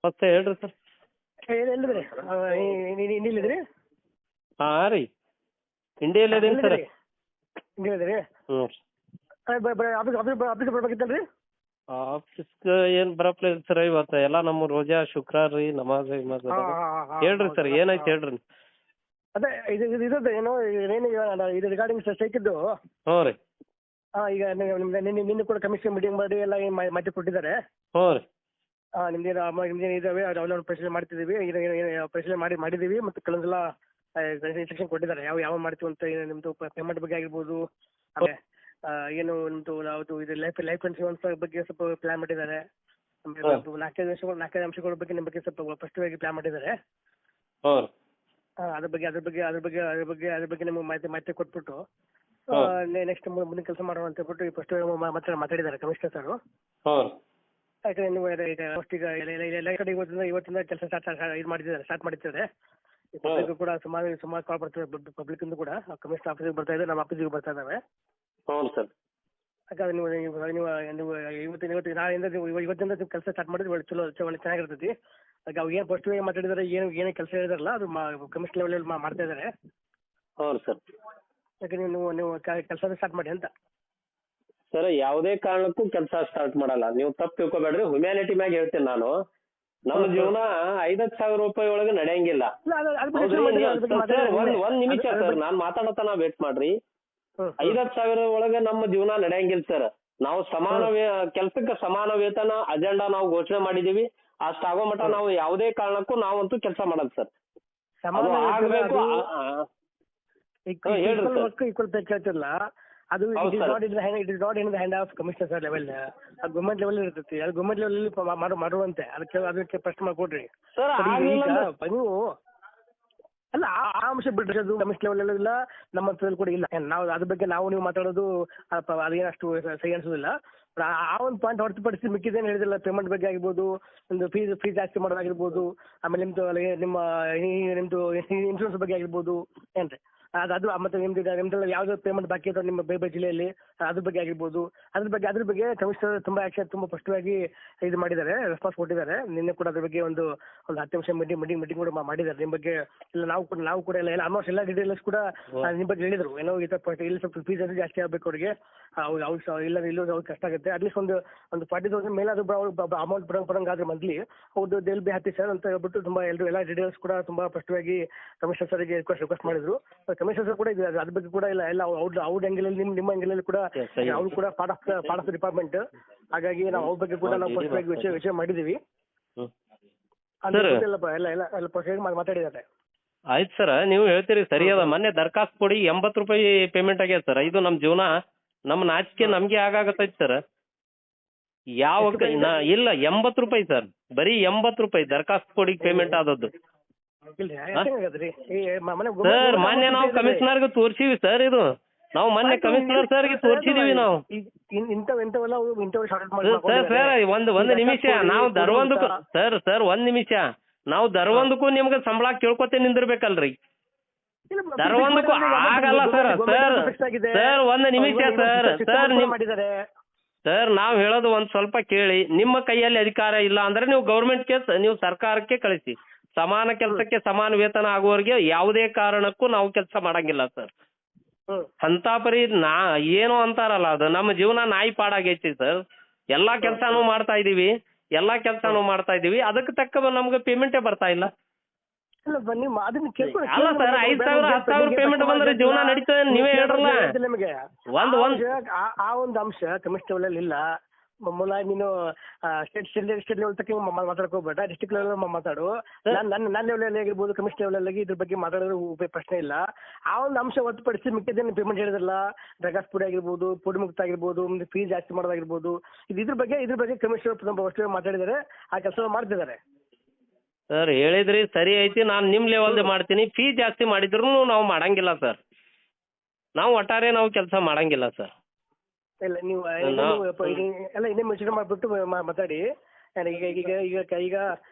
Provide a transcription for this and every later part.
ಮತ್ತೆ ಹೇಳ್ರಿ ಸರ್. ಎಲ್ಲಿದ್ರಿ ಇನ್ನಿಲ್ಲಿದ್ರಿ? ಹಾಂ ರೀ, ಇಂಡಿಯಲ್ಲಿ ಇದೀನಿ ಸರ್. ಇಂಡಿಯಲ್ಲಿದ್ರಿ? ಹ್ಞೂ ರೀ. ಆಫೀಸ್ ಬರ್ಬೇಕಿತ್ತಲ್ರಿ? ಆಫೀಸ್ಗೆ ಏನು ಬರಪ್ಲ ಸರ್, ಇವತ್ತು ಎಲ್ಲ ನಮ್ಮ ರೋಜಾ ಶುಕ್ರವಾರ ರೀ, ನಮಾಜ್ ಗಿಮಾಜ್ ಅದಾವ. ಹೇಳ್ರಿ ಸರ್, ಏನಾಯ್ತು ಹೇಳ್ರಿ. ಅದೇ ಇದ್ರದ್ದು ಏನೋ ಇದು ರಿಗಾರ್ಡಿಂಗ್ ಸ್ಟ್ರೈಕ್ ಇದ್ದು. ಹ್ಞೂ ರೀ. ಈಗ ನಿನ್ನೆ ಕೂಡ ಕಮಿಷನ್ ಮೀಟಿಂಗ್ ಮಾಡಿ ಎಲ್ಲ ಮಾಹಿತಿ ಕೊಟ್ಟಿದ್ದಾರೆ. ಹ್ಞೂ ರೀ. ನಿಮ್ದೇನು ಇದಾವೆ ಅವನ್ನ ಪರಿಶೀಲನೆ ಮಾಡ್ತಿದ್ದೀವಿ, ಪರಿಶೀಲನೆ ಮಾಡಿದ್ದೀವಿ ಮತ್ತು ಕೆಲವೊಂದೆಲ್ಲ ಇನ್ಸ್ಟ್ರಕ್ಷನ್ ಕೊಟ್ಟಿದ್ದಾರೆ ಯಾವ ಮಾಡ್ತೀವಿ ಅಂತ. ನಿಮ್ಮದು ಪೇಮೆಂಟ್ ಬಗ್ಗೆ ಆಗಿರ್ಬೋದು, ಆಮೇಲೆ ಏನು ನಿಮ್ಮದು ಯಾವುದು ಇದು ಲೈಫ್ ಇನ್ಶೂರೆನ್ಸ್ ಬಗ್ಗೆ ಸ್ವಲ್ಪ ಪ್ಲಾನ್ ಮಾಡಿದ್ದಾರೆ. ಆಮೇಲೆ ನಾಲ್ಕೈದು ಅಂಶಗಳ ಬಗ್ಗೆ ನಿಮ್ಮ ಬಗ್ಗೆ ಸ್ವಲ್ಪ ಸ್ಪಷ್ಟವಾಗಿ ಪ್ಲಾನ್ ಮಾಡಿದ್ದಾರೆ. ಹ್ಞೂ ರೀ. ಅದ್ರ ಬಗ್ಗೆ ನಿಮ್ಗೆ ಮಾಹಿತಿ ಕೊಟ್ಬಿಟ್ಟು ನೆಕ್ಸ್ಟ್ ಮುಂದಿನ ಕೆಲಸ ಮಾಡೋಣ ಅಂತ ಹೇಳ್ಬಿಟ್ಟು ಫಸ್ಟ್ ಮಾತಾಡಿದ್ದಾರೆ ಕಮಿಷನರ್ ಸರ್. ಯಾಕಂದ್ರೆ ನೀವು ಎಲ್ಲ ಕಡೆ ಇವತ್ತಿಂದ ಕೆಲಸ ಸ್ಟಾರ್ಟ್ ಮಾಡಿದ್ದಾರೆ. ಪಬ್ಲಿಕ್ ಕೂಡ ಸುಮಾರು ಕಾಲ್ ಬರ್ತಾರೆ, ಪಬ್ಲಿಕ್ ಇಂದ ಕೂಡ ಕಮಿಷನರ್ ಆಫೀಸಿಗೆ ಬರ್ತಾ ಇದೆ, ನಮ್ಮ ಆಫೀಸಿಗೆ ಬರ್ತಾ ಇದ್ದಾವೆ. ಹ್ಞೂ ಸರ್. ಯಾಕಂದ್ರೆ ನೀವು ಇವತ್ತಿಂದ ಕೆಲಸ ಸ್ಟಾರ್ಟ್ ಮಾಡಿದ್ರೆ ಚಲೋ ಚೆನ್ನಾಗಿರ್ತೈತಿ. ಆಗ ಅವ್ರು ಏನು ಫಸ್ಟ್ ಮಾತಾಡಿದಾರೆ, ಏನೇ ಕೆಲಸ ಹೇಳಿದಾರಲ್ಲ ಅದು ಕಮಿಷನ್ ಲೆವೆಲ್ ಮಾಡ್ತಾ ಇದ್ದಾರೆ. ಹ್ಞೂ ಸರ್. ಯಾಕೆ ನೀವು ಕೆಲಸ ಸ್ಟಾರ್ಟ್ ಮಾಡಿ ಅಂತ. ಸರ್, ಯಾವುದೇ ಕಾರಣಕ್ಕೂ ಕೆಲಸ ಸ್ಟಾರ್ಟ್ ಮಾಡಲ್ಲ, ನೀವು ತಪ್ಪು ತಿಳ್ಕೊಬೇಡ್ರಿ. ಹ್ಯುಮ್ಯಾನಿಟಿ ಮ್ಯಾಗ ಹೇಳ್ತೀನಿ ನಾನು. ನಮ್ಮ ಜೀವನ 5,00,000 ರೂಪಾಯಿ ಒಳಗೆ ನಡೆಯಂಗಿಲ್ಲ. ಒಂದ್ ನಿಮಿಷ ಸರ್, ನಾನ್ ಮಾತಾಡತನ ವೇಟ್ ಮಾಡ್ರಿ. 5,00,000 ಒಳಗೆ ನಮ್ಮ ಜೀವನ ನಡೆಯಂಗಿಲ್ಲ ಸರ್. ನಾವು ಸಮಾನ ಕೆಲ್ಸಕ್ಕೆ ಸಮಾನ ವೇತನ ಅಜೆಂಡಾ ನಾವು ಘೋಷಣೆ ಮಾಡಿದೀವಿ. ಅಷ್ಟಾಗೋ ಮಟ್ಟ ನಾವು ಯಾವುದೇ ಕಾರಣಕ್ಕೂ ನಾವಂತೂ ಕೆಲಸ ಮಾಡಲ್ಲ ಸರ್. ಆಗ್ಬೇಕು. ಹೇಳ್ರಿ ಸರ್. ಕೇಳ್ತಿರಲ್ಲ, ಅದು it is not in the hand of commissioner sir level. ಅದು ಗೌರ್ಮೆಂಟ್ ಲೆವೆಲ್ ಇರ್ತೈತಿ. ಅದು ಗೌರ್ಮೆಂಟ್ ಲೆವೆಲ್ ಮಾಡುವಂತೆ ಅದಕ್ಕೆ ಪ್ರಶ್ನೆ ಮಾಡ್ಕೊಡ್ರಿ ನೀವು. ಅಲ್ಲ, ಆ ಅಂಶ ಬಿಡ್ರಿ, ಅದು ಕಮಿಷನ್ ಲೆವೆಲ್ ಇಲ್ಲ, ನಮ್ಮ ಹತ್ರದಲ್ಲಿ ಕೂಡ ಇಲ್ಲ. ನಾವು ಅದ್ರ ಬಗ್ಗೆ ನೀವು ಮಾತಾಡೋದು ಅದೇನಷ್ಟು ಸರಿ ಅನ್ಸೋದಿಲ್ಲ. ಆ ಒಂದು ಪಾಯಿಂಟ್ ಹೊರತುಪಡಿಸಿ ಮಿಕ್ಕಿದೇನು ಹೇಳಿದಿಲ್ಲ, ಪೇಮೆಂಟ್ ಬಗ್ಗೆ ಆಗಿರ್ಬೋದು, ಒಂದು ಫೀಸ್ ಜಾಸ್ತಿ ಮಾಡೋದಾಗಿರ್ಬೋದು, ಆಮೇಲೆ ನಿಮ್ದು ಇನ್ಶೂರೆನ್ಸ್ ಬಗ್ಗೆ ಆಗಿರ್ಬೋದು ಏನ್ರಿ, ಅದು ಮತ್ತೆ ನಿಮ್ದೆಲ್ಲ ಯಾವ್ದು ಪೇಮೆಂಟ್ ಬಾಕಿ ಇರೋ ನಿಮ್ಮ ಬೇರೆ ಜಿಲ್ಲೆಯಲ್ಲಿ ಅದ್ರ ಬಗ್ಗೆ ಆಗಿರ್ಬೋದು, ಅದ್ರ ಬಗ್ಗೆ ಕಮಿಷನರ್ ತುಂಬಾ ಸ್ಪಷ್ಟವಾಗಿ ಇದು ಮಾಡಿದ್ದಾರೆ, ರೆಸ್ಪಾನ್ಸ್ ಕೊಟ್ಟಿದ್ದಾರೆ. ನಿನ್ನೆ ಕೂಡ ಅದ್ರ ಬಗ್ಗೆ ಒಂದು 10 ನಿಮಿಷ ಮೀಟಿಂಗ್ ಕೂಡ ಮಾಡಿದ್ದಾರೆ. ನಿಮ್ಮ ಬಗ್ಗೆ ಇಲ್ಲ ನಾವು ಕೂಡ ಎಲ್ಲ ಆಲ್ಮೋಸ್ಟ್ ಎಲ್ಲ ಡೀಟೇಲ್ಸ್ ಕೂಡ ನಿಮ್ಮ ಬಗ್ಗೆ ಹೇಳಿದ್ರು. ಏನೋ ಈ ತರ ಇಲ್ಲಿ ಸ್ವಲ್ಪ ಫೀಸ್ ಅಂದ್ರೆ ಜಾಸ್ತಿ ಆಗ್ಬೇಕು ಅವ್ರಿಗೆ, ಇಲ್ಲೂ ಅವ್ರಿಗೆ ಕಷ್ಟ ಆಗುತ್ತೆ. ಅಟ್ಲೀಸ್ಟ್ ಒಂದು 40,000 ಮೇಲೆ ಅದು ಅಮೌಂಟ್ ಬರೋಂಗಾದ್ರೆ ಮಂತ್ಲಿ ಹೌದು ದೇಲ್ ಬಿ ಹ್ಯಾಪಿ ಸರ್ ಅಂತ ಹೇಳ್ಬಿಟ್ಟು ತುಂಬಾ ಎಲ್ಲ ಡೀಟೇಲ್ಸ್ ಕೂಡ ತುಂಬಾ ಸ್ಪಷ್ಟವಾಗಿ ಕಮಿಷನರ್ ಸರ್ಗೆ ರಿಕ್ವೆಸ್ಟ್ ಮಾಡಿದ್ರು. ಕಮಿಷನರ್ ಸರ್ ಕೂಡ ಅದ್ರ ಬಗ್ಗೆ ಕೂಡ ಇಲ್ಲ ಅವ್ರ ಆಂಗಲಲ್ಲಿ ನಿಮ್ಮ ಆಂಗಲಲ್ಲಿ ಕೂಡ ಅವ್ರು ಕೂಡ ಪಾರ್ಟ್ ಆಫ್ ದ ಡಿಪಾರ್ಟ್ಮೆಂಟ್. ಹಾಗಾಗಿ ನಾವು ಅವ್ರ ಬಗ್ಗೆ ಕೂಡ ನಾವು ಸ್ಪಷ್ಟವಾಗಿ ವಿಷಯ ಮಾಡಿದೀವಿ. ಎಲ್ಲ ಸ್ಪಷ್ಟವಾಗಿ ಮಾತಾಡಿದ್ದಾರೆ. ಆಯ್ತು ಸರ್, ನೀವು ಹೇಳ್ತೀರಿ ಸರಿ ಅದ. ಮೊನ್ನೆ ದರ್ಖಾಸ್ತ್ ಕೊಡಿ 80 ರೂಪಾಯಿ ಪೇಮೆಂಟ್ ಆಗ್ಯದ ಸರ್. ಇದು ನಮ್ಮ ಜೀವನ, ನಮ್ಮ ನಾಚಿಕೆ ನಮ್ಗೆ ಆಗಾಗತ್ತೈತಿ ಸರ್. ಇಲ್ಲ 80 ರೂಪಾಯಿ ಸರ್, ಬರೀ 80 ರೂಪಾಯಿ ದರ್ಖಾಸ್ತ್ ಕೊಡಿ ಪೇಮೆಂಟ್ ಆದದ್ದು ಸರ್. ಮೊನ್ನೆ ನಾವು ಕಮಿಷನರ್ಗೆ ತೋರಿಸಿವಿ ಸರ್. ಇದು ನಾವು ಮೊನ್ನೆ ಕಮಿಷನರ್ ಸರ್ಗೆ ತೋರಿಸಿದೀವಿ ನಾವು. ಸರ್ ಒಂದು ನಿಮಿಷ, ನಾವು ದರ್ವೊಂದಕ್ಕೂ ಸರ್ ಒಂದ್ ನಿಮಿಷ, ನಾವು ದರ್ವೊಂದಕ್ಕೂ ನಿಮ್ಗೆ ಸಂಬಳ ಕೇಳ್ಕೊತೇ ನಿಂದಿರ್ಬೇಕಲ್ರಿ. ದರ್ವೊಂದಕ್ಕೂ ಆಗಲ್ಲ ಸರ್. ಸರ್ ಒಂದು ನಿಮಿಷ ಸರ್ ನಾವು ಹೇಳೋದು ಒಂದ್ ಸ್ವಲ್ಪ ಕೇಳಿ. ನಿಮ್ಮ ಕೈಯಲ್ಲಿ ಅಧಿಕಾರ ಇಲ್ಲ ಅಂದ್ರೆ ನೀವು ಗೌರ್ಮೆಂಟ್ಗೆ, ನೀವು ಸರ್ಕಾರಕ್ಕೆ ಕಳಿಸಿ. ಸಮಾನ ಕೆಲಸಕ್ಕೆ ಸಮಾನ ವೇತನ ಆಗುವವರೆಗೆ ಯಾವುದೇ ಕಾರಣಕ್ಕೂ ನಾವು ಕೆಲಸ ಮಾಡಂಗಿಲ್ಲ ಸರ್. ಅಂತ ಪರಿ ಏನು ಅಂತಾರಲ್ಲ, ಅದು ನಮ್ಮ ಜೀವನ ನಾಯಿ ಪಾಡಾಗೈತಿ ಸರ್. ಎಲ್ಲಾ ಕೆಲಸನೂ ಮಾಡ್ತಾ ಇದೀವಿ, ಅದಕ್ಕೆ ತಕ್ಕ ನಮ್ಗೆ ಪೇಮೆಂಟೇ ಬರ್ತಾ ಇಲ್ಲ. ಅಲ್ಲ ಸರ್, 5,000 10,000 ಪೇಮೆಂಟ್ ಬಂದ್ರೆ ಜೀವನ ನಡೀತದೆ ನೀವೇ ಹೇಳ್ರಲ್ಲ. ಆ ಒಂದು ಅಂಶ ಕಮಿಷನ್ ಲೆವೆಲ್ ಇಲ್ಲ. ನೀನು ಸ್ಟೇಟ್ ಲೆವೆಲ್ ತಕ್ಕ ಮಾತಾಡ್ಕೋಬೇಡ, ಡಿಸ್ಟ್ರಿಕ್ಟ್ ಲೆವೆಲ್ ಮಾತಾಡು. ನನ್ನ ಲೆವೆಲ್ ಆಗಿರ್ಬೋದು, ಕಮಿಷನ್ ಲೆವೆಲ್ ಆಗಿ ಇದ್ರ ಬಗ್ಗೆ ಮಾತಾಡೋದು ಪ್ರಶ್ನೆ ಇಲ್ಲ. ಆ ಒಂದು ಅಂಶ ಹೊರತುಪಡಿಸಿ ಮಿಕ್ಕಿದ್ದೇನು ಪೇಮೆಂಟ್ ಹೇಳಿದ್ರಲ್ಲ, ಡ್ರಗ್ಸ್ ಪುಡಿ ಆಗಿರ್ಬೋದು, ಪುಡಿ ಮುಕ್ತ ಆಗಿರ್ಬೋದು, ಫೀಸ್ ಜಾಸ್ತಿ ಮಾಡೋದಾಗಿರ್ಬೋದು, ಇದ್ರ ಬಗ್ಗೆ ಕಮಿಷನರ್ ಮಾತಾಡಿದ್ದಾರೆ, ಆ ಕೆಲಸ ಮಾಡ್ತಿದ್ದಾರೆ ಸರ್. ಹೇಳಿದ್ರಿ ಸರಿ ಐತಿ, ನಾನು ನಿಮ್ಮ ಲೆವೆಲ್ದೆ ಮಾಡ್ತೀನಿ. ಫೀ ಜಾಸ್ತಿ ಮಾಡಿದ್ರು ನಾವು ಮಾಡಂಗಿಲ್ಲ ಸರ್. ನಾವು ಒಟ್ಟಾರೆ ಕೆಲಸ ಮಾಡಂಗಿಲ್ಲ ಸರ್. ಇಲ್ಲ ನೀವು ಎಲ್ಲ ಇನ್ನೇ ಮೆನ್ಷನ್ ಮಾಡಿಬಿಟ್ಟು ಮಾತಾಡಿ. ಈಗ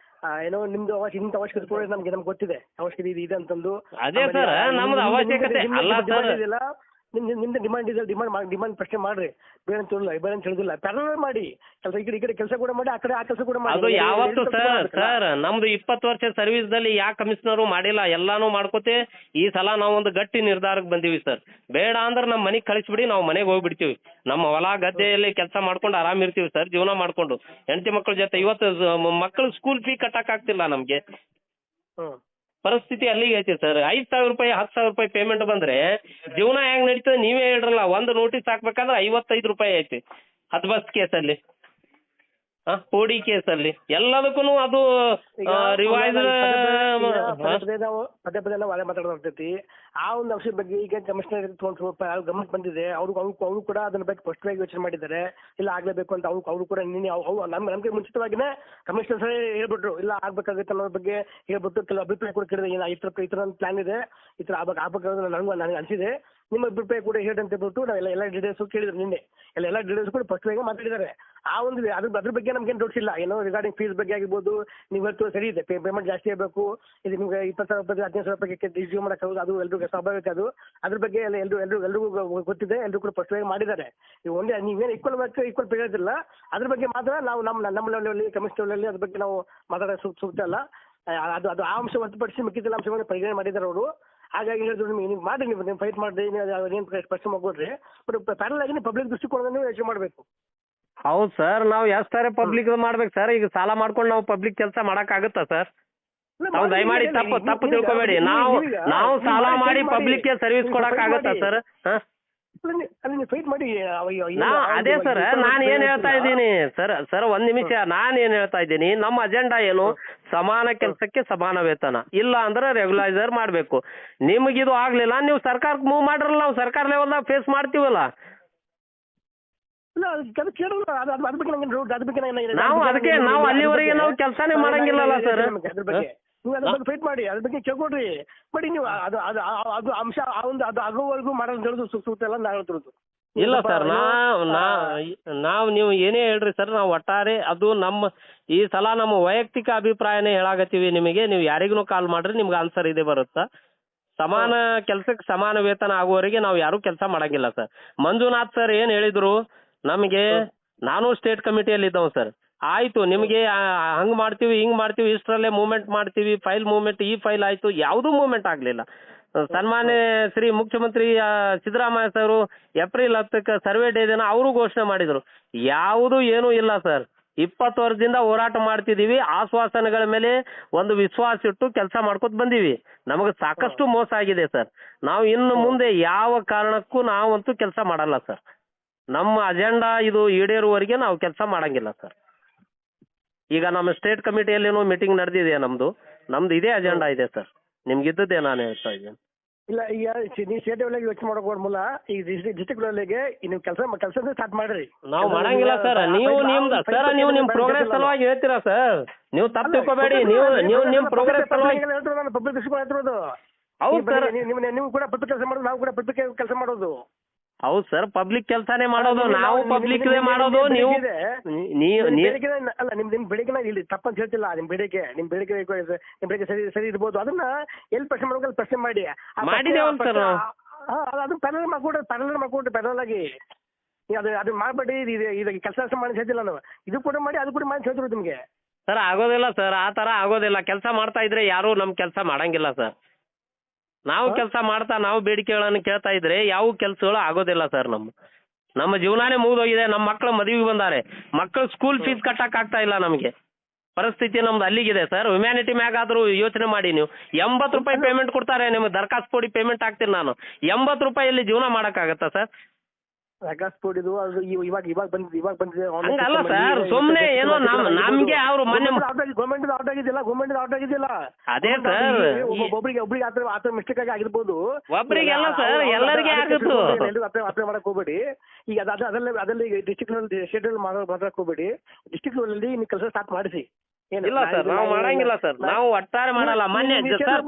ಏನೋ ನಿಮ್ದು ಇಂಥ ಅವಶ್ಯಕತೆ ಕೂಡ ನಮ್ಗೆ ಗೊತ್ತಿದೆ, ಅವಶ್ಯಕತೆ ಇದೆ ಅಂತಂದು. ಅದೇ ಸರ್, ನಮ್ದು ಅವಶ್ಯಕತೆ ಅಲ್ಲ ಸರ್. ನಿಮ್ದು ಡಿಮಾಂಡ್ ಇದೆ, ಡಿಮಾಂಡ್ ಪ್ರಶ್ನೆ ಮಾಡ್ರಿ. ಬೇರೆ ತಿಳಿದಿಲ್ಲ ಪ್ಯಾರಲ್ ಮಾಡಿ ಕೆಲಸ, ಈ ಕಡೆ ಕೆಲಸ ಕೂಡ ಮಾಡಿ, ಆ ಕಡೆ ಆ ಕೆಲಸ ಕೂಡ ಮಾಡಿ. ಅದು ಯಾವತ್ತು ಸರ್ ನಮ್ದು 20 ವರ್ಷ ಸರ್ವಿಸ್ ದಲ್ಲಿ ಯಾವ ಕಮಿಷನರು ಮಾಡಿಲ್ಲ, ಎಲ್ಲಾನು ಮಾಡ್ಕೋತೆ ಈ ಸಲ ನಾವು ಒಂದು ಗಟ್ಟಿ ನಿರ್ಧಾರಕ್ಕೆ ಬಂದೀವಿ ಸರ್. ಬೇಡ ಅಂದ್ರೆ ನಮ್ಮ ಮನೆಗೆ ಕಳಿಸ್ಬಿಡಿ, ನಾವು ಮನೆಗೆ ಹೋಗ್ಬಿಡ್ತೀವಿ. ನಮ್ಮ ಹೊಲ ಗದ್ದೆಯಲ್ಲಿ ಕೆಲಸ ಮಾಡ್ಕೊಂಡು ಆರಾಮ್ ಇರ್ತೀವಿ ಸರ್, ಜೀವನ ಮಾಡ್ಕೊಂಡು ಹೆಂಡತಿ ಮಕ್ಕಳ ಜೊತೆ. ಇವತ್ತು ಮಕ್ಕಳು ಸ್ಕೂಲ್ ಫೀ ಕಟ್ಟಕ್ ಆಗ್ತಿಲ್ಲ ನಮ್ಗೆ, ಪರಿಸ್ಥಿತಿ ಅಲ್ಲಿಗೆ ಐತಿ ಸರ್. 5,000 ರೂಪಾಯಿ 10,000 ರೂಪಾಯಿ ಪೇಮೆಂಟ್ ಬಂದ್ರೆ ಜೀವನ ಹೆಂಗ್ ನಡೀತದೆ ನೀವೇ ಹೇಳ್ರಲ್ಲ. ಒಂದು ನೋಟಿಸ್ ಹಾಕ್ಬೇಕಾದ್ರೆ 55 ರೂಪಾಯಿ ಐತಿ 10 ಬಸ್ ಕೇಸಲ್ಲಿ, ಓಡಿ ಕೇಸಲ್ಲಿ, ಎಲ್ಲದಕ್ಕೂ ಅದು ರಿವೈಸ್. ಪದೇ ಪದೇ ನಾವು ಅದೇ ಮಾತಾಡೋದಾಗ್ತೈತಿ. ಆ ಒಂದು ಅಂಶದ ಬಗ್ಗೆ ಈಗ ಕಮಿಷನರ್ ಗಮನಕ್ಕೆ ಬಂದಿದೆ. ಅವರು ಕೂಡ ಅದನ್ನ ಬಗ್ಗೆ ಸ್ಪಷ್ಟವಾಗಿ ಯೋಚನೆ ಮಾಡಿದ್ದಾರೆ. ಇಲ್ಲ ಆಗ್ಲೇಬೇಕು ಅಂತ ಅವರು ಕೂಡ ನಿನ್ನೆ ನಮ್ಗೆ ಮುಂಚಿತವಾಗಿನೇ ಕಮಿಷನರ್ ಸರ್ ಹೇಳ್ಬಿಟ್ರು, ಇಲ್ಲ ಆಗ್ಬೇಕಾಗುತ್ತೆ ಅನ್ನೋ ಬಗ್ಗೆ ಹೇಳ್ಬಿಟ್ಟು ಕೆಲವು ಅಭಿಪ್ರಾಯ ಕೂಡ ಕೇಳಿದೆ. ಈ ತರ ಪ್ಲಾನ್ ಇದೆ, ಈ ತರ ಆಗ್ಬೇಕಾದ್ರೆ ನನಗೆ ಅನಿಸಿದೆ, ನಿಮ್ಮ ಅಭಿಪ್ರಾಯ ಕೂಡ ಹೇಳಿ ಅಂತ ಹೇಳ್ಬಿಟ್ಟು ನಾವು ಎಲ್ಲ ಡೀಟೇಲ್ಸ್ ಕೇಳಿದ್ರು ನಿನ್ನೆ. ಎಲ್ಲ ಡೀಟೇಲ್ಸ್ ಕೂಡ ಸ್ಪಷ್ಟವಾಗಿ ಮಾತಾಡಿದ್ದಾರೆ. ಆ ಒಂದು ಅದ್ರ ಬಗ್ಗೆ ನಮ್ಗೇನು ಡೌಟ್ಸ್ ಇಲ್ಲ. ಏನೋ ರಿಗಾರ್ಡಿಂಗ್ ಫೀಸ್ ಬಗ್ಗೆ ಆಗಿರ್ಬೋದು, ನೀವು ಹೇಳ್ತು ಸರಿ ಇದೆ, ಪೇಮೆಂಟ್ ಜಾಸ್ತಿ ಆಗಬೇಕು, ಇದು ನಿಮ್ಗೆ 20,000 ರೂಪಾಯಿ 15,000 ರೂಪಾಯಿ ರಿಸೀವ್ ಮಾಡೋಕ್ಕಾಗೋದು, ಅದು ಎಲ್ರಿಗೂ ಸ್ವಾಭಾವಿಕ. ಅದು ಅದ್ರ ಬಗ್ಗೆ ಎಲ್ಲ ಎಲ್ರಿಗೂ ಗೊತ್ತಿದೆ, ಎಲ್ಲರೂ ಕೂಡ ಸ್ಪಷ್ಟವಾಗಿ ಮಾಡಿದ್ದಾರೆ. ನೀವು ಒಂದೇ ನೀವೇನು ಈಕ್ವಲ್ ಪೇ ಹೇಳ್ತಿಲ್ಲ, ಅದ್ರ ಬಗ್ಗೆ ಮಾತ್ರ ನಾವು ನಮ್ಮ ಲೆವೆಲಲ್ಲಿ ಕಮಿಷನ್ ಲೆವೆಲಲ್ಲಿ ಅದ್ರ ಬಗ್ಗೆ ನಾವು ಮಾತಾಡೋದು ಸೂಕ್ತ ಅಲ್ಲ. ಅದು ಆ ಅಂಶ ಹೊರತುಪಡಿಸಿ ಮಿಕ್ಕಿದ ಅಂಶವನ್ನು ಪರಿಗಣನೆ ಮಾಡಿದ್ದಾರೆ ಅವರು. ಹಾಗಾಗಿ ಹೇಳಿದ್ರು ನೀವು ಮಾಡಿ, ನೀವು ಫೈಟ್ ಮಾಡಿ, ಏನು ಪ್ರಶ್ನೆ ಮಾಡ್ಕೊಡ್ರಿ. ಬಟ್ ಪ್ಯಾರಲ್ ಆಗಿ ಪಬ್ಲಿಕ್ ದೃಷ್ಟಿಕೋನದಲ್ಲಿ ಯೋಚನೆ ಮಾಡಬೇಕು. ಹೌದು ಸರ್, ನಾವು ಎಷ್ಟಾರೆ ಪಬ್ಲಿಕ್ ಮಾಡ್ಬೇಕು ಸರ್. ಈಗ ಸಾಲ ಮಾಡ್ಕೊಂಡು ನಾವು ಪಬ್ಲಿಕ್ ಕೆಲಸ ಮಾಡಕ್ಕಾಗುತ್ತಾ ಸರ್? ನಾವು ದಯಮಾಡಿ ತಪ್ಪು ತಿಳ್ಕೊಬೇಡಿ. ನಾವು ಸಾಲ ಮಾಡಿ ಪಬ್ಲಿಕ್ ಸರ್ವಿಸ್ ಕೊಡಕ್ಕಾಗತ್ತಾ ಸರ್? ಫೈಟ್ ಮಾಡಿ. ಅದೇ ಸರ್ ನಾನು ಏನ್ ಹೇಳ್ತಾ ಇದ್ದೀನಿ ಸರ್ ಒಂದ್ ನಿಮಿಷ. ನಾನು ಏನ್ ಹೇಳ್ತಾ ಇದ್ದೀನಿ, ನಮ್ಮ ಅಜೆಂಡಾ ಏನು? ಸಮಾನ ಕೆಲಸಕ್ಕೆ ಸಮಾನ ವೇತನ, ಇಲ್ಲ ಅಂದ್ರೆ ರೆಗ್ಯುಲೈಸರ್ ಮಾಡ್ಬೇಕು. ನಿಮಗಿದು ಆಗ್ಲಿಲ್ಲ, ನೀವು ಸರ್ಕಾರಕ್ಕೆ ಮೂವ್ ಮಾಡ್ರಲ್ಲ, ನಾವು ಸರ್ಕಾರ ಲೆವೆಲ್ದಾಗ ಫೇಸ್ ಮಾಡ್ತೀವಲ್ಲ. ನಾವು ಅಲ್ಲಿವರೆಗೆ ನಾವು ಕೆಲಸನೇ ಮಾಡಂಗಿಲ್ಲಲ್ಲ ಸರ್. ಅದ್ರ ಬಗ್ಗೆ ನೀವು ಅದ್ರ ಬಗ್ಗೆ ಫೈಟ್ ಮಾಡಿ, ಅದ್ರ ಬಗ್ಗೆ ಕೇಳ್ಕೊಡ್ರಿ. ಬಟ್ ನೀವು ಅದು ಅಂಶ ಅದು ಆಗೋವರೆಗೂ ಮಾಡೋದು ಸೂಕ್ತ ಎಲ್ಲ ನಾವು ಹೇಳ್ತಿರೋದು. ಇಲ್ಲ ಸರ್, ನಾವು ನೀವು ಏನೇ ಹೇಳ್ರಿ ಸರ್, ನಾವು ಒಟ್ಟಾರೆ ಅದು ನಮ್ಮ ಈ ಸಲ ನಮ್ಮ ವೈಯಕ್ತಿಕ ಅಭಿಪ್ರಾಯನೇ ಹೇಳಾಗತ್ತೀವಿ ನಿಮಗೆ. ನೀವು ಯಾರಿಗೂ ಕಾಲ್ ಮಾಡ್ರಿ, ನಿಮ್ಗೆ ಆನ್ಸರ್ ಇದೆ ಬರುತ್ತಾ. ಸಮಾನ ಕೆಲಸಕ್ಕೆ ಸಮಾನ ವೇತನ ಆಗುವವರೆಗೆ ನಾವು ಯಾರೂ ಕೆಲಸ ಮಾಡಂಗಿಲ್ಲ ಸರ್. ಮಂಜುನಾಥ್ ಸರ್ ಏನ್ ಹೇಳಿದ್ರು ನಮಗೆ, ನಾನು ಸ್ಟೇಟ್ ಕಮಿಟಿಯಲ್ಲಿ ಇದ್ದವ ಸರ್. ಆಯ್ತು, ನಿಮಗೆ ಹಂಗ್ ಮಾಡ್ತೀವಿ ಹಿಂಗ್ ಮಾಡ್ತೀವಿ, ಇಷ್ಟರಲ್ಲೇ ಮೂವ್ಮೆಂಟ್ ಮಾಡ್ತೀವಿ, ಫೈಲ್ ಮೂವ್ಮೆಂಟ್, ಈ ಫೈಲ್ ಆಯ್ತು, ಯಾವುದೂ ಮೂವ್ಮೆಂಟ್ ಆಗ್ಲಿಲ್ಲ. ಸನ್ಮಾನ್ಯ ಶ್ರೀ ಮುಖ್ಯಮಂತ್ರಿ ಸಿದ್ದರಾಮಯ್ಯ ಸರ್ ಏಪ್ರಿಲ್ 10ಕ್ಕೆ ಸರ್ವೆ ಡೇ ದಿನ ಅವರು ಘೋಷಣೆ ಮಾಡಿದ್ರು. ಯಾವುದೂ ಏನೂ ಇಲ್ಲ ಸರ್. 20 ವರ್ಷದಿಂದ ಹೋರಾಟ ಮಾಡ್ತಿದೀವಿ, ಆಶ್ವಾಸನೆಗಳ ಮೇಲೆ ಒಂದು ವಿಶ್ವಾಸ ಇಟ್ಟು ಕೆಲಸ ಮಾಡ್ಕೊತ ಬಂದೀವಿ. ನಮಗೆ ಸಾಕಷ್ಟು ಮೋಸ ಆಗಿದೆ ಸರ್. ನಾವು ಇನ್ನು ಮುಂದೆ ಯಾವ ಕಾರಣಕ್ಕೂ ನಾವಂತೂ ಕೆಲಸ ಮಾಡಲ್ಲ ಸರ್. ನಮ್ಮ ಅಜೆಂಡಾ ಇದು ಈಡೇರುವವರೆಗೆ ನಾವು ಕೆಲಸ ಮಾಡಂಗಿಲ್ಲ ಸರ್. ಈಗ ನಮ್ಮ ಸ್ಟೇಟ್ ಕಮಿಟಿಯಲ್ಲೇನೋ ಮೀಟಿಂಗ್ ನಡೆದಿದೆ, ನಮ್ದು ಇದೇ ಅಜೆಂಡಾ ಇದೆ ಸರ್. ನಿಮ್ಗಿದ್ದದ್ದೇ ನಾನು ಹೇಳ್ತಾ ಇದ್ದೇನೆ. ಇಲ್ಲ, ಈಗ ನೀವು ಸ್ಟೇಟ್ ಲೆವೆಲ್ಗೆ ಯೋಚನೆ ಮಾಡೋಕೆ ಮೂಲ ಈ ಡಿಸ್ಟ್ರಿಕ್ಟ್ ಲೆವೆಲ್ಗೆ ನೀವು ಕೆಲಸ ಸ್ಟಾರ್ಟ್ ಮಾಡ್ರಿ. ನಾವು ಮಾಡಂಗಿಲ್ಲ ಸರ್. ನೀವು ನಿಮ್ ಪ್ರೋಗ್ರೆಸ್ ಸಲುವಾಗಿ ಹೇಳ್ತೀರಾ ಸರ್. ನೀವು ತಪ್ಪು ತಿಳ್ಕೊಬೇಡಿ. ನೀವು ನಿಮ್ ಪ್ರೋಗ್ರೆಸ್ ಸಲುವಾಗಿ ಪಬ್ಲಿಕ್ ಹೇಳ್ತಿರೋದು. ಹೌದು ಸರ್, ನೀವು ಕೂಡ ಪಬ್ಲಿಕ್ ಕೆಲಸ ಮಾಡೋದು, ನಾವು ಕೂಡ ಪಬ್ಲಿಕ್ ಕೆಲಸ ಮಾಡೋದು. ಹೌದು ಸರ್, ಪಬ್ಲಿಕ್ ಕೆಲಸನೇ ಮಾಡೋದು, ನಾವು ಪಬ್ಲಿಕ್ ಮಾಡೋದು. ಅಲ್ಲ, ನಿಮ್ ಬೇಡಿಕೆ ಇಲ್ಲಿ ತಪ್ಪಂತ ಹೇಳ್ತಿಲ್ಲ. ನಿಮ್ ಬೇಡಿಕೆ ಸರಿ ಇರ್ಬೋದು. ಅದನ್ನ ಎಲ್ಲಿ ಪ್ರಶ್ನೆ ಮಾಡ್ಬೇಕು ಪ್ರಶ್ನೆ ಮಾಡಿ. ಮಾಡಿದೇವಲ್ಲ ಸರ್. ಅದನ್ನ ಪ್ಯಾರಲ್ ಮಾಡ್ಕೊಡ್ರಿ ಆಗಿ. ಅದನ್ನ ಮಾಡ್ಬೇಡಿ. ಇದು ಕೆಲಸ ಮಾಡಿ ಹೇಳ್ತಿಲ್ಲ ನಾವು, ಇದು ಕೂಡ ಮಾಡಿ ಅದು ಕೂಡ ಮಾಡಿ ಹೇಳ್ತಿರೋದು ನಿಮ್ಗೆ. ಸರ್ ಆಗೋದಿಲ್ಲ ಸರ್, ಆ ತರ ಆಗೋದಿಲ್ಲ. ಕೆಲಸ ಮಾಡ್ತಾ ಇದ್ರೆ ಯಾರು ನಮ್ ಕೆಲಸ ಮಾಡಂಗಿಲ್ಲ ಸರ್. ನಾವು ಕೆಲಸ ಮಾಡ್ತಾ ನಾವು ಬೇಡಿಕೆಗಳನ್ನು ಕೇಳ್ತಾ ಇದ್ರೆ ಯಾವ ಕೆಲಸಗಳು ಆಗೋದಿಲ್ಲ ಸರ್. ನಮ್ಮ ಜೀವನಾನೇ ಮುಗಿದೋಗಿದೆ. ನಮ್ಮ ಮಕ್ಕಳು ಮದುವೆಗೆ ಬಂದಾರೆ, ಮಕ್ಕಳು ಸ್ಕೂಲ್ ಫೀಸ್ ಕಟ್ಟಕ್ ಆಗ್ತಾ ಇಲ್ಲ. ನಮಗೆ ಪರಿಸ್ಥಿತಿ ನಮ್ದು ಅಲ್ಲಿಗಿದೆ ಸರ್. ಹ್ಯುಮ್ಯಾನಿಟಿ ಮ್ಯಾಗ್ ಆದ್ರೂ ಯೋಚನೆ ಮಾಡಿ. ನೀವು 80 ರೂಪಾಯಿ ಪೇಮೆಂಟ್ ಕೊಡ್ತಾರೆ, ನಿಮ್ಗೆ ದರಖಾಸ್ತು ಕೊಡಿ ಪೇಮೆಂಟ್ ಹಾಕ್ತೀನಿ ನಾನು. 80 ರೂಪಾಯಿಯಲ್ಲಿ ಜೀವನ ಮಾಡಕ್ಕಾಗತ್ತಾ ಸರ್? ಇವಾಗ ಬಂದಿದೆ. ಹಂಗಲ್ಲ ಸರ್, ಸುಮ್ನೆ ಏನೋ ನಮ್ಗೆ ಅವ್ರು ಮೊನ್ನೆ ಗೌರ್ಮೆಂಟ್ ಔಟ್ ಆಗಿದ್ದಿಲ್ಲ. ಅದೇ ಸರ್, ಒಬ್ರಿಗೆ ಆತರ ಮಿಸ್ಟೇಕ್ ಆಗಿ ಆಗಿರ್ಬೋದು. ಒಬ್ರಿಗೆಲ್ಲ ಸರ್, ಎಲ್ಲರಿಗೆ ಆಗುತ್ತೋ. ಅಪ್ಲೈ ಮಾಡಕ್ ಹೋಗ್ಬೇಡಿ. ಈಗ ಅದರಲ್ಲಿ ಡಿಸ್ಟ್ರಿಕ್ಟ್ ಸ್ಟೇಟ್ ಮಾತಾಡಕ್ ಹೋಗ್ಬೇಡಿ. ಡಿಸ್ಟ್ರಿಕ್ಟ್ ಲೆವೆಲ್ ನೀವು ಕೆಲಸ ಸ್ಟಾರ್ಟ್ ಮಾಡಿಸಿ. ಇಲ್ಲ ಸರ್, ನಾವು ಮಾಡಂಗಿಲ್ಲ ಸರ್. ನಾವು ಒಟ್ಟಾರೆ ಮಾಡಲ್ಲ. ಮೊನ್ನೆ ಸರ್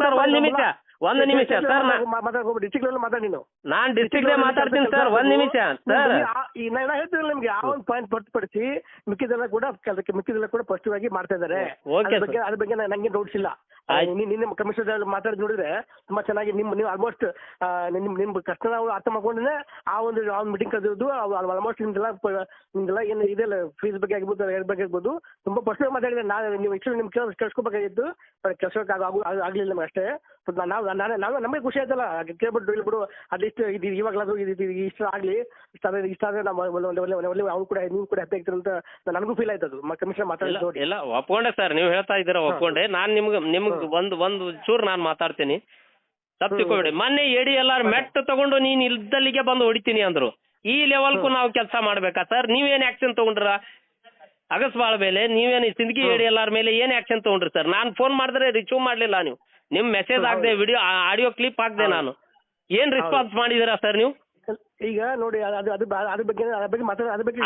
ಒಂದ್ ನಿಮಿಷ ಸರ್, ಡಿಸ್ಟ್ರಿಕ್ಟ್ ಲೆವೆಲ್ ಮಾತಾಡಿ. ನಾನ್ ಡಿಸ್ಟ್ರಿಕ್ಟ್ ಮಾತಾಡ್ತೀನಿ ಸರ್. ಒಂದ್ ನಿಮಿಷ ಸರ್, ನಾನು ಹೇಳ್ತಿರಲ್ಲ ನಿಮ್ಗೆ ಆ ಒಂದು ಪಾಯಿಂಟ್ ಹೊರತುಪಡಿಸಿ ಮಿಕ್ಕಿದೆಲ್ಲ ಕೂಡ ಸ್ಪಷ್ಟವಾಗಿ ಮಾಡ್ತಾ ಇದ್ದಾರೆ. ಅದ್ರ ಬಗ್ಗೆ ನಂಗೆ ಡೌಟ್ಸ್ ಇಲ್ಲ. ನಿನ್ನೆ ಕಮಿಷನರ್ ಮಾತಾಡಿ ನೋಡಿದ್ರೆ ತುಂಬಾ ಚೆನ್ನಾಗಿ ನೀವು ಆಲ್ಮೋಸ್ಟ್ ನಿಮ್ಮ ಕಷ್ಟ ನಾವು ಅರ್ಥ ಮಾಡ್ಕೊಂಡ್ರೆ ಆ ಒಂದು ಮೀಟಿಂಗ್ ಕರೆದಿದ್ದು ಆಲ್ಮೋಸ್ಟ್ ನಿಮ್ಗೆಲ್ಲ ಏನು ಇದೆಲ್ಲ ಫೀಸ್ ಬಗ್ಗೆ ಆಗ್ಬೋದು ಎದ್ರ ಬಗ್ಗೆ ಆಗ್ಬೋದು ತುಂಬಾ ಪರ್ಸನಲ್ ಮಾತಾಡಿದ್ರೆ ನೀವು ಆಕ್ಚುಲಿ ನಿಮ್ ಕೇಳಿಸ್ಕೋಬೇಕಾಗಿತ್ತು ಕೆಲಸಕ್ಕೆ ಆಗ್ಲಿಲ್ಲ ನಮ್ಗೆ ಅಷ್ಟೇ ನಾವು ನಮಗೆ ಖುಷಿ ಆಯ್ತಲ್ಲ ಕೇಳ್ಬಿಟ್ಟು ಇಲ್ಲಿ ಬಿಡು ಅಟ್ಲೀಸ್ಟ್ ಇದು ಇವಾಗಲಾದ್ರೂ ಇಷ್ಟ ಆಗ್ಲಿ ಇಷ್ಟ ಆದ್ರೆ ನಾವು ಒಳ್ಳೆ ಅವ್ರು ಕೂಡ ನೀವು ಕೂಡ ಹ್ಯಾಪಿ ಆಗ್ತೀರ ಅಂತ ನನಗೂ ಫೀಲ್ ಆಯ್ತು ಅದು ಕಮಿಷನರ್ ಮಾತಾಡಿದ್ದು. ಇಲ್ಲ ಒಪ್ಕೊಂಡೆ ಸರ್, ನೀವು ಹೇಳ್ತಾ ಇದ್ದೀರಾ ಒಪ್ಕೊಂಡೆ. ನಾನು ನಿಮ್ಗೆ ಒಂದು ಚೂರು ನಾನು ಮಾತಾಡ್ತೀನಿ, ತಪ್ಪಿಕೊಬೇಡಿ. ಮೊನ್ನೆ ಎಡಿ ಎಲ್ಲಾರು ಮೆಟ್ ತಗೊಂಡು ನೀನ್ ಇಲ್ದಲ್ಲಿಗೆ ಬಂದು ಹೊಡಿತೀನಿ ಅಂದ್ರು. ಈ ಲೆವೆಲ್ಗೂ ನಾವು ಕೆಲಸ ಮಾಡ್ಬೇಕಾ ಸರ್? ನೀವೇನ್ ಆಕ್ಷನ್ ತಗೊಂಡ್ರ? ಅಗಸ್ಬಾಳ ಮೇಲೆ ನೀವೇನು ಸಿಂದಗಿ ಎಡಿ ಎಲ್ಲಾರ ಮೇಲೆ ಏನ್ ಆಕ್ಷನ್ ತಗೊಂಡ್ರಿ ಸರ್? ನಾನು ಫೋನ್ ಮಾಡಿದ್ರೆ ರಿಸೀವ್ ಮಾಡ್ಲಿಲ್ಲ, ನೀವು ನಿಮ್ ಮೆಸೇಜ್ ಹಾಕ್ದೆ, ವಿಡಿಯೋ ಆಡಿಯೋ ಕ್ಲಿಪ್ ಹಾಕ್ದೆ, ನಾನು ಏನ್ ರೆಸ್ಪಾನ್ಸ್ ಮಾಡಿದೀರಾ ಸರ್ ನೀವು? ಈಗ ನೋಡಿ ಅದ್ರ ಬಗ್ಗೆ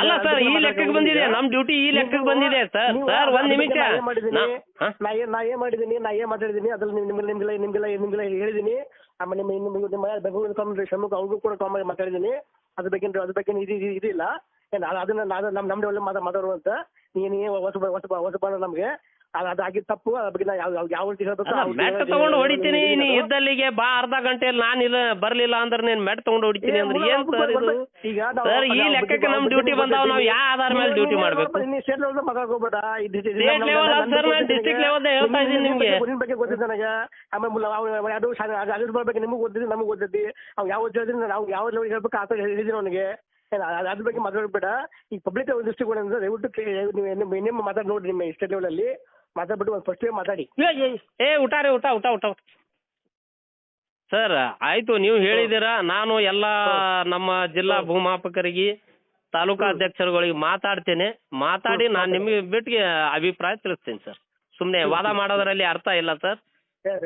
ಅಲ್ಲ ಸರ್, ಈ ಲೆಕ್ಕಕ್ಕೆ ಬಂದಿದೆ, ನಮ್ ಡ್ಯೂಟಿ ಈ ಲೆಕ್ಕಕ್ಕೆ ಬಂದಿದೆ ಸರ್. ಸರ್ ಒಂದ್ ನಿಮಿಷ, ನಾ ಏನ್ ಮಾತಾಡಿದೀನಿ ಅದ್ರಲ್ಲಿ ನಿಮ್ಗೆಲ್ಲ ಹೇಳಿದೀನಿ. ಆಮೇಲೆ ನಿಮ್ಮ ಬೆಂಗಳೂರು ಶ್ರಮಕ್ಕೆ ಅವ್ರಿಗೂ ಕೂಡ ಕಾಲ್ ಮಾತಾಡಿದೀನಿ. ಅದ್ರ ಬಗ್ಗೆ ಇದಿಲ್ಲ, ಅದನ್ನ ನಮ್ದು ಒಳ್ಳೆ ಮಾತಾಡುವಂತ ನೀ ಹೊಸಬ ನಮ್ಗೆ ಅದಾಗಿದ್ ತಪ್ಪು. ಅದ್ರ ಬಗ್ಗೆ ಯಾವ ರೀತಿ ಮೆಟ್ ತಗೊಂಡು ಹೊಡಿತೀನಿ, ನೀ ಇದ್ದಲ್ಲಿಗೆ ಬಾ ಅರ್ಧ ಗಂಟೆಯಲ್ಲಿ ನಾನು ಇಲ್ಲ ಬರ್ಲಿಲ್ಲ ಅಂದ್ರೆ ನೀನ್ ಮೆಟ್ ತಗೊಂಡು ಹೊಡಿತೀನಿ ಅಂದ್ರೆ ಏನ್ ಸರ್ ಇದು? ಸರ್ ಈ ಲೆಕ್ಕಕ್ಕೆ ನಮ್ ಡ್ಯೂಟಿ ಬಂದಾವ್, ನಾವ್ ಯಾವ ಆಧಾರ ಮೇಲೆ ಡ್ಯೂಟಿ ಮಾಡ್ಬೇಕು? ಸ್ಟೇಟ್ ಲೆವೆಲ್ ಮಾತಾಡ್ಕೋಬೇಡ, ಸ್ಟೇಟ್ ಲೆವೆಲ್ ಸರ್, ನಾನು ಡಿಸ್ಟ್ರಿಕ್ಟ್ ಲೆವೆಲ್ ಹೇಳ್ತಾ ಇದ್ದೀನಿ ನಿಮ್ಗೆ. ಬಗ್ಗೆ ಗೊತ್ತಿದೆ ನನಗೆ. ಆಮೇಲೆ ಅದು ಬಗ್ಗೆ ನಿಮಗೂ ಗೊತ್ತಿದೆ, ನಮಗೂ ಗೊತ್ತೈತಿ. ಅವ್ ಯಾವ ಹೇಳಿದ್ರೆ ನಾವು ಯಾವ ಲೆವೆಲ್ ಹೇಳ್ಬೇಕು ಆ ಥರ ಹೇಳಿದ್ದೀನಿ ಅವನಿಗೆ. ಅದ್ರ ಬಗ್ಗೆ ಮಾತಾಡ್ಬೇಡ. ಈ ಪಬ್ಲಿಕ್ ದೃಷ್ಟಿಕೋನದಿಂದ ದಯವಿಟ್ಟು ನೀವು ಮಾತಾಡಿ ನೋಡ್ರಿ, ನಿಮ್ಮ ಸ್ಟೇಟ್ ಲೆವೆಲ್ ಅಲ್ಲಿ ಮಾತಾಡ್ಬಿಟ್ಟು ಒಂದು ಫಸ್ಟ್ ಮಾತಾಡಿ. ಊಟ ಸರ್ ಆಯ್ತು, ನೀವು ಹೇಳಿದ್ದೀರಾ. ನಾನು ಎಲ್ಲ ನಮ್ಮ ಜಿಲ್ಲಾ ಭೂಮಾಪಕರಿಗೆ, ತಾಲೂಕಾ ಅಧ್ಯಕ್ಷರುಗಳಿಗೆ ಮಾತಾಡ್ತೇನೆ. ಮಾತಾಡಿ ನಾನು ನಿಮಗೆ ಬಿಟ್ಟಿಗೆ ಅಭಿಪ್ರಾಯ ತಿಳಿಸ್ತೇನೆ ಸರ್. ಸುಮ್ಮನೆ ವಾದ ಮಾಡೋದ್ರಲ್ಲಿ ಅರ್ಥ ಇಲ್ಲ ಸರ್. ಸರ್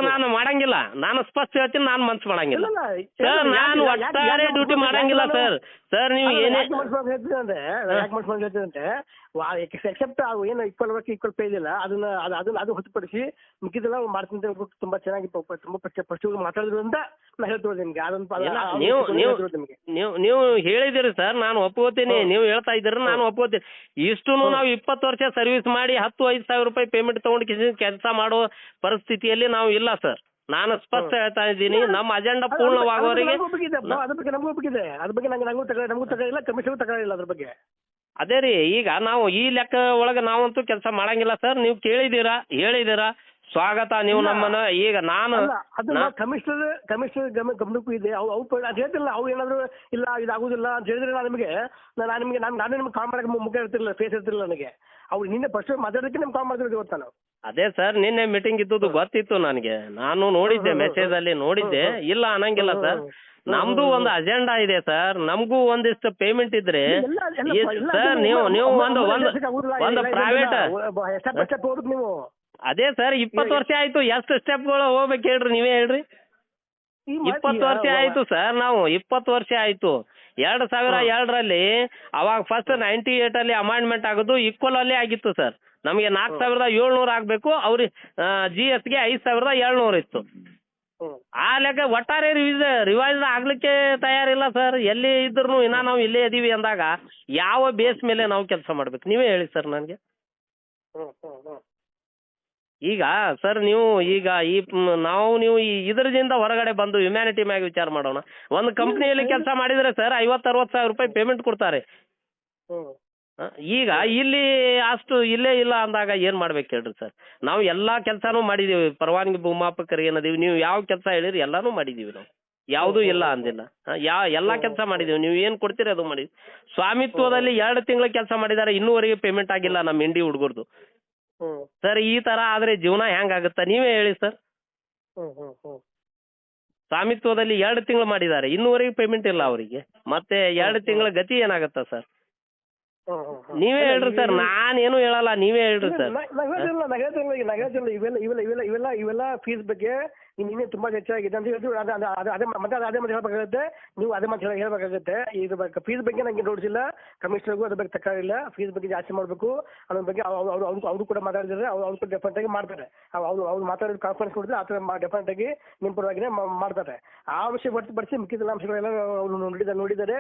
ನಾನು ಮಾಡಂಗಿಲ್ಲ, ನಾನು ಸ್ಪಷ್ಟ ಹೇಳ್ತೀನಿ, ನಾನು ಮನ್ಸು ಮಾಡಂಗಿಲ್ಲ ಸರ್. ನಾನು ಒಟ್ಟಾರೆ ಡ್ಯೂಟಿ ಮಾಡಂಗಿಲ್ಲ ಸರ್. ಸರ್ ನೀವು ಏನೇ ಎಕ್ಸೆಪ್ಟ್ ಏನು ಈಕ್ವಲ್ ಪೇ ಇದೆಯಲ್ಲ ಅದು ಹೊರತುಪಡಿಸಿ ಮಿಕ್ಕಿದೆಲ್ಲ ಮಾಡ್ತೀನಿ ತುಂಬಾ ಚೆನ್ನಾಗಿ ತುಂಬಾ ಫಸ್ಟ್ ಮಾತಾಡಿದ್ರು ಅಂತ ನಾ ಹೇಳ್ತೇವೆ ನಿಮ್ಗೆ. ನೀವು ಹೇಳಿದಿರಿ ಸರ್, ನಾನು ಒಪ್ಕೋತೀನಿ. ನೀವು ಹೇಳ್ತಾ ಇದ್ದೀರಿ, ನಾನು ಒಪ್ಕೋತೀನಿ. ಇಷ್ಟು ನಾವು 20 ವರ್ಷ ಸರ್ವಿಸ್ ಮಾಡಿ 10-5 ರೂಪಾಯಿ ಪೇಮೆಂಟ್ ತಗೊಂಡು ಕೆಲಸ ಮಾಡೋ ಪರಿಸ್ಥಿತಿಯಲ್ಲಿ ನಾವು ಇಲ್ಲ ಸರ್. ನಾನು ಸ್ಪಷ್ಟ ಹೇಳ್ತಾ ಇದ್ದೀನಿ, ನಮ್ಮ ಅಜೆಂಡಾ ಪೂರ್ಣವಾಗೋವರೆಗೆ. ಅದ್ರ ಬಗ್ಗೆ ನಮಗೂ ಒಪ್ಪಿದೆ, ಅದ್ರ ಬಗ್ಗೆ ನಮಗೂ ತಗೊಳ್ಳಿಲ್ಲ, ಕಮಿಷನ್ ತಗೊಳ್ಳಿಲ್ಲ ಅದ್ರ ಬಗ್ಗೆ. ಅದೇ ರೀ, ಈಗ ನಾವು ಈ ಲೆಕ್ಕ ಒಳಗೆ ನಾವಂತೂ ಕೆಲಸ ಮಾಡಂಗಿಲ್ಲ ಸರ್. ನೀವು ಕೇಳಿದ್ದೀರಾ, ಹೇಳಿದ್ದೀರಾ, ಸ್ವಾಗತ. ನೀವು ನಮ್ಮನ್ನ ಈಗ ನಾನು ಕಮಿಷನರ್ ಗಮನಕ್ಕೂ ಇದೆ. ಅದು ಹೇಳ್ತಿಲ್ಲ, ಅವ್ರು ಏನಾದ್ರು ಇಲ್ಲ ಇದಾಗುದಿಲ್ಲ ಅಂತ ಹೇಳಿದ್ರೆ ನಾನು ನಿಮ್ಗೆ ಕಾಲ್ ಮಾಡಕ್ಕೆ ಮುಖ ಇರ್ತಿರಲಿಲ್ಲ, ಫೇಸ್ ಇರ್ತಿರಲಿಲ್ಲ ನನಗೆ. ಅವ್ರು ನಿನ್ನೆ ಫಸ್ಟ್ ಮಾತಾಡೋದಕ್ಕೆ ನಿಮ್ಗೆ ಕಾಲ್ ಮಾಡಿದ್ರೆ ಇವತ್ತು ನಾನು. ಅದೇ ಸರ್, ನಿನ್ನೆ ಮೀಟಿಂಗ್ ಇದ್ದದ್ದು ಗೊತ್ತಿತ್ತು ನನಗೆ. ನಾನು ನೋಡಿದ್ದೆ, ಮೆಸೇಜ್ ಅಲ್ಲಿ ನೋಡಿದ್ದೆ. ಇಲ್ಲ ಅನ್ನಂಗಿಲ್ಲ ಸರ್, ನಮ್ದು ಒಂದು ಅಜೆಂಡಾ ಇದೆ ಸರ್. ನಮಗೂ ಒಂದಿಷ್ಟು ಪೇಮೆಂಟ್ ಇದ್ರೆ ಸರ್, ನೀವು ಒಂದು ಪ್ರೈವೇಟ್ ನೀವು. ಅದೇ ಸರ್, 20 ವರ್ಷ ಆಯ್ತು. ಎಷ್ಟು ಸ್ಟೆಪ್ಗಳು ಹೋಗ್ಬೇಕು ಹೇಳ್ರಿ, ನೀವೇ ಹೇಳ್ರಿ. 20 ವರ್ಷ ಆಯ್ತು ಸರ್, ನಾವು 20 ವರ್ಷ ಆಯ್ತು. 2002ರಲ್ಲಿ ಅವಾಗ ಫಸ್ಟ್ 98 ಅಲ್ಲಿ ಅಮಾಂಡ್ಮೆಂಟ್ ಆಗೋದು ಈಕ್ವಲ್ ಅಲ್ಲೇ ಆಗಿತ್ತು ಸರ್. ನಮಗೆ 4700 ಆಗ್ಬೇಕು, ಅವ್ರಿಗೆ GSಗೆ 5700 ಇತ್ತು. ಆ ಲೆಕ್ಕ ಒಟ್ಟಾರೆ ರಿವೈಸ್ ಆಗ್ಲಿಕ್ಕೆ ತಯಾರಿಲ್ಲ ಸರ್. ಎಲ್ಲಿ ಇದ್ರು ಇನ್ನ ನಾವು ಇಲ್ಲೇ ಇದೀವಿ ಅಂದಾಗ ಯಾವ ಬೇಸ್ ಮೇಲೆ ನಾವು ಕೆಲಸ ಮಾಡ್ಬೇಕು, ನೀವೇ ಹೇಳಿ ಸರ್ ನನಗೆ. ಈಗ ಸರ್ ನೀವು ನೀವು ಇದರಿಂದ ಹೊರಗಡೆ ಬಂದು ಹ್ಯುಮ್ಯಾನಿಟಿ ಮ್ಯಾಗ ವಿಚಾರ ಮಾಡೋಣ. ಒಂದು ಕಂಪ್ನಿಯಲ್ಲಿ ಕೆಲಸ ಮಾಡಿದ್ರೆ ಸರ್ 50-60 ಸಾವಿರ ರೂಪಾಯಿ ಪೇಮೆಂಟ್ ಕೊಡ್ತಾರೆ. ಈಗ ಇಲ್ಲಿ ಅಷ್ಟು ಇಲ್ಲೇ ಇಲ್ಲ ಅಂದಾಗ ಏನ್ ಮಾಡ್ಬೇಕು ಹೇಳ್ರಿ ಸರ್? ನಾವು ಎಲ್ಲಾ ಕೆಲಸನೂ ಮಾಡಿದೀವಿ, ಪರವಾನಗಿ ಭೂಮಾಪಕರಿಗೆ ಏನದೀವಿ. ನೀವು ಯಾವ ಕೆಲಸ ಹೇಳಿರಿ ಎಲ್ಲಾನು ಮಾಡಿದೀವಿ ನಾವು, ಯಾವ್ದು ಇಲ್ಲ ಅಂದಿಲ್ಲ. ಎಲ್ಲಾ ಕೆಲಸ ಮಾಡಿದೀವಿ, ನೀವು ಏನ್ ಕೊಡ್ತೀರಿ ಅದು ಮಾಡಿದ್ವಿ. ಸ್ವಾಮಿತ್ವದಲ್ಲಿ 2 ತಿಂಗಳ ಕೆಲಸ ಮಾಡಿದಾರೆ, ಇನ್ನೂವರೆಗೆ ಪೇಮೆಂಟ್ ಆಗಿಲ್ಲ ನಮ್ಮ ಇಂಡಿ ಹುಡುಗರ್ದು. ಸರ್ ಈ ತರ ಆದ್ರೆ ಜೀವನ ಹೆಂಗಾಗುತ್ತ ನೀವೇ ಹೇಳಿ ಸರ್. ಸ್ವಾಮಿತ್ವದಲ್ಲಿ 2 ತಿಂಗಳು ಮಾಡಿದ್ದಾರೆ, ಇನ್ನೂವರೆಗೆ ಪೇಮೆಂಟ್ ಇಲ್ಲ ಅವರಿಗೆ. ಮತ್ತೆ 2 ತಿಂಗಳ ಗತಿ ಏನಾಗತ್ತ ಸರ್? ನೀವೇ ಹೇಳ್ರಿ ಸರ್, ನಾನೇನು ಹೇಳಲ್ಲ, ನೀವೇ ಹೇಳ್ರಿ ಸರ್. ಇವೆಲ್ಲ ಫೀಸ್ ಬಗ್ಗೆ ಇನ್ನೇ ತುಂಬಾ ಹೆಚ್ಚಾಗಿದೆ ಅಂತ ಹೇಳಿದ್ರು. ಅದೇ ಮತ್ತೆ ಹೇಳ್ಬೇಕಾಗುತ್ತೆ. ನೀವು ಅದೇ ಮತ್ತೆ ಹೇಳ್ಬೇಕಾಗುತ್ತೆ. ಇದು ಫೀಸ್ ಬಗ್ಗೆ ನಂಗೆ ನೋಡಿಸಿಲ್ಲ, ಕಮಿಷನರ್ಗೂ ಅದ್ರ ಬಗ್ಗೆ ತಕರಾರಿಲ್ಲ. ಫೀಸ್ ಬಗ್ಗೆ ಜಾಸ್ತಿ ಮಾಡಬೇಕು ಅನ್ನೋ ಬಗ್ಗೆ ಅವರು ಕೂಡ ಮಾತಾಡಿದ್ರೆ ಅವ್ರು ಕೂಡ ಡೆಫಿನೆಟ್ ಆಗಿ ಮಾಡ್ತಾರೆ. ಅವ್ರು ಮಾತಾಡಿದ ಕಾನ್ಫರೆನ್ಸ್ ನೋಡಿದ್ರೆ ಆ ಥರ ಡೆಫಿನೆಟ್ ಆಗಿ ನಿಮ್ಮ ಪರವಾಗಿನೇ ಮಾಡ್ತಾರೆ. ಆ ವಿಷಯ ಹೊರತುಪಡಿಸಿ ಮಿಕ್ಕಿದ ಅಂಶಗಳೆಲ್ಲ ಅವ್ರು ನೋಡಿದ್ದಾರೆ.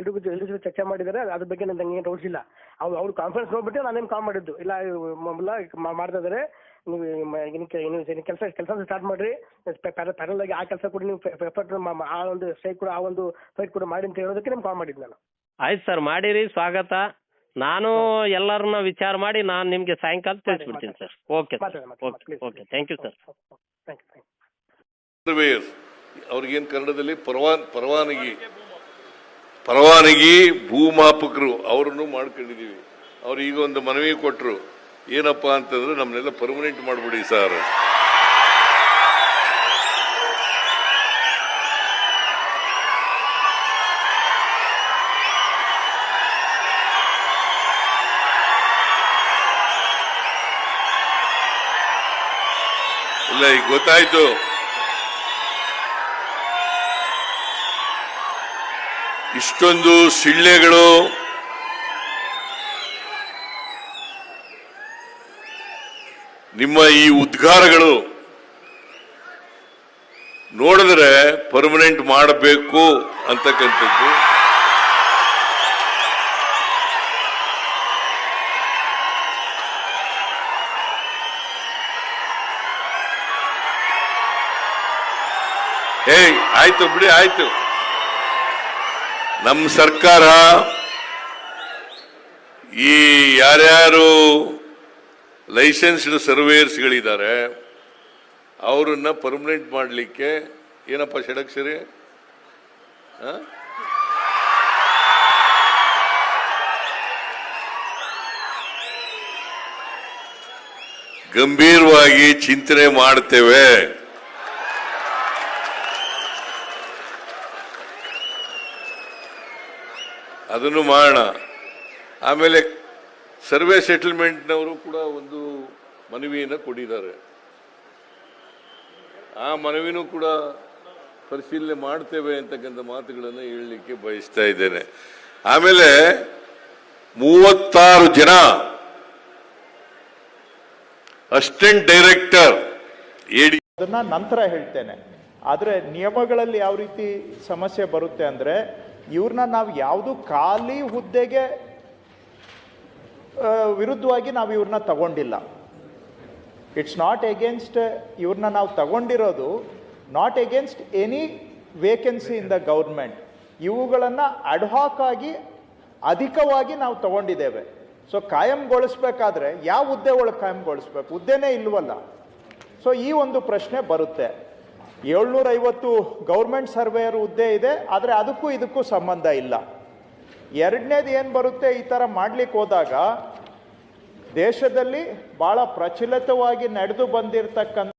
ಎಲ್ರಿಗೂ ಚರ್ಚೆ ಮಾಡಿದ್ದಾರೆ. ಅದ್ರ ಬಗ್ಗೆ ನಂಗೆ ನೋಡಿಸಿಲ್ಲ. ಅವ್ರು ಕಾನ್ಫರೆನ್ಸ್ ನೋಡ್ಬಿಟ್ಟು ನಾನೇನು ಕಾಲ್ ಮಾಡಿದ್ದು ಇಲ್ಲ ಮಾಡ್ತಾ ಇದ್ದಾರೆ. ನೀವು ಕೆಲಸ ಸ್ಟಾರ್ಟ್ ಮಾಡ್ರಿ. ಪ್ಯಾರಲ್ ಆಗಿ ಆ ಕೆಲಸ ಕೂಡ ನೀವು ಎಫರ್ಟ್ ಆ ಒಂದು ಸ್ಟ್ರೈಕ್ ಕೂಡ ಆ ಒಂದು ಫೈಟ್ ಕೂಡ ಮಾಡಿ ಅಂತ ಹೇಳೋದಕ್ಕೆ ನಿಮ್ಗೆ ಕಾಲ್ ಮಾಡಿದ್ದು ನಾನು. ಆಯ್ತು ಸರ್, ಮಾಡಿರಿ, ಸ್ವಾಗತ. ನಾನು ಎಲ್ಲರನ್ನ ವಿಚಾರ ಮಾಡಿ ನಾನು ನಿಮಗೆ ಸಾಯಂಕಾಲ ತಿಳಿಸ್ಬಿಡ್ತೀನಿ sir. Okay okay, thank you sir. ಅವ್ರಿಗೇನು ಕನ್ನಡದಲ್ಲಿ ಪರವಾನಗಿ ಭೂಮಾಪಕರು ಅವರನ್ನು ಮಾಡ್ಕೊಂಡಿದೀವಿ. ಅವ್ರು ಈಗ ಒಂದು ಮನವಿ ಕೊಟ್ಟರು, ಏನಪ್ಪಾ ಅಂತಂದ್ರೆ ನಮ್ಮನ್ನೆಲ್ಲ ಪರ್ಮನೆಂಟ್ ಮಾಡ್ಬಿಡಿ ಸರ್. ಇಲ್ಲ, ಈಗ ಗೊತ್ತಾಯ್ತು. ಇಷ್ಟೊಂದು ಸಿಳ್ಳೆಗಳು ನಿಮ್ಮ ಈ ಉದ್ಗಾರಗಳು ನೋಡಿದ್ರೆ ಪರ್ಮನೆಂಟ್ ಮಾಡಬೇಕು ಅಂತಕ್ಕಂಥದ್ದು ಆಯ್ತು ಬಿಡಿ, ಆಯ್ತು. ನಮ್ಮ ಸರ್ಕಾರ ಈ ಯಾರ್ಯಾರು ಲೈಸೆನ್ಸ್ಡ್ ಸರ್ವೇಯರ್ಸ್ಗಳಿದ್ದಾರೆ ಅವರನ್ನ ಪರ್ಮನೆಂಟ್ ಮಾಡಲಿಕ್ಕೆ ಏನಪ್ಪ ಷಡಕ್ಷರಿ ಗಂಭೀರವಾಗಿ ಚಿಂತನೆ ಮಾಡ್ತೇವೆ. ಅದನ್ನು ಮಾಡೋಣ. ಆಮೇಲೆ ಸರ್ವೆ ಸೆಟಲ್ಮೆಂಟ್ನವರು ಕೂಡ ಒಂದು ಮನವಿಯನ್ನು ಕೊಟ್ಟಿದ್ದಾರೆ. ಆ ಮನವಿನೂ ಕೂಡ ಪರಿಶೀಲನೆ ಮಾಡ್ತೇವೆ ಅಂತಕ್ಕಂಥ ಮಾತುಗಳನ್ನು ಹೇಳಲಿಕ್ಕೆ ಬಯಸ್ತಾ ಇದ್ದೇನೆ. ಆಮೇಲೆ 36 ಜನ ಅಸಿಸ್ಟೆಂಟ್ ಡೈರೆಕ್ಟರ್ ಅದನ್ನ ನಂತರ ಹೇಳ್ತೇನೆ. ಆದರೆ ನಿಯಮಗಳಲ್ಲಿ ಯಾವ ರೀತಿ ಸಮಸ್ಯೆ ಬರುತ್ತೆ ಅಂದರೆ, ಇವ್ರನ್ನ ನಾವು ಯಾವುದು ಖಾಲಿ ಹುದ್ದೆಗೆ ವಿರುದ್ಧವಾಗಿ ನಾವು ಇವ್ರನ್ನ ತಗೊಂಡಿಲ್ಲ. ಇಟ್ಸ್ ನಾಟ್ ಎಗೇನ್ಸ್ಟ್, ಇವ್ರನ್ನ ನಾವು ತಗೊಂಡಿರೋದು not against any vacancy in the government. ಇವುಗಳನ್ನು ಅಡ್ಹಾಕ್ ಆಗಿ ಅಧಿಕವಾಗಿ ನಾವು ತಗೊಂಡಿದ್ದೇವೆ. ಸೊ ಕಾಯಂಗೊಳಿಸ್ಬೇಕಾದ್ರೆ ಯಾವ ಹುದ್ದೆ ಒಳಗೆ ಕಾಯಂಗೊಳಿಸ್ಬೇಕು? ಹುದ್ದೆನೇ ಇಲ್ವಲ್ಲ. ಸೊ ಈ ಒಂದು ಪ್ರಶ್ನೆ ಬರುತ್ತೆ. 750 ಗೌರ್ಮೆಂಟ್ ಸರ್ವೇಯರ್ ಹುದ್ದೆ ಇದೆ, ಆದರೆ ಅದಕ್ಕೂ ಇದಕ್ಕೂ ಸಂಬಂಧ ಇಲ್ಲ. ಎರಡನೇದು ಏನು ಬರುತ್ತೆ, ಈ ಥರ ಮಾಡ್ಲಿಕ್ಕೆ ಹೋದಾಗ ದೇಶದಲ್ಲಿ ಭಾಳ ಪ್ರಚಲಿತವಾಗಿ ನಡೆದು ಬಂದಿರತಕ್ಕಂಥ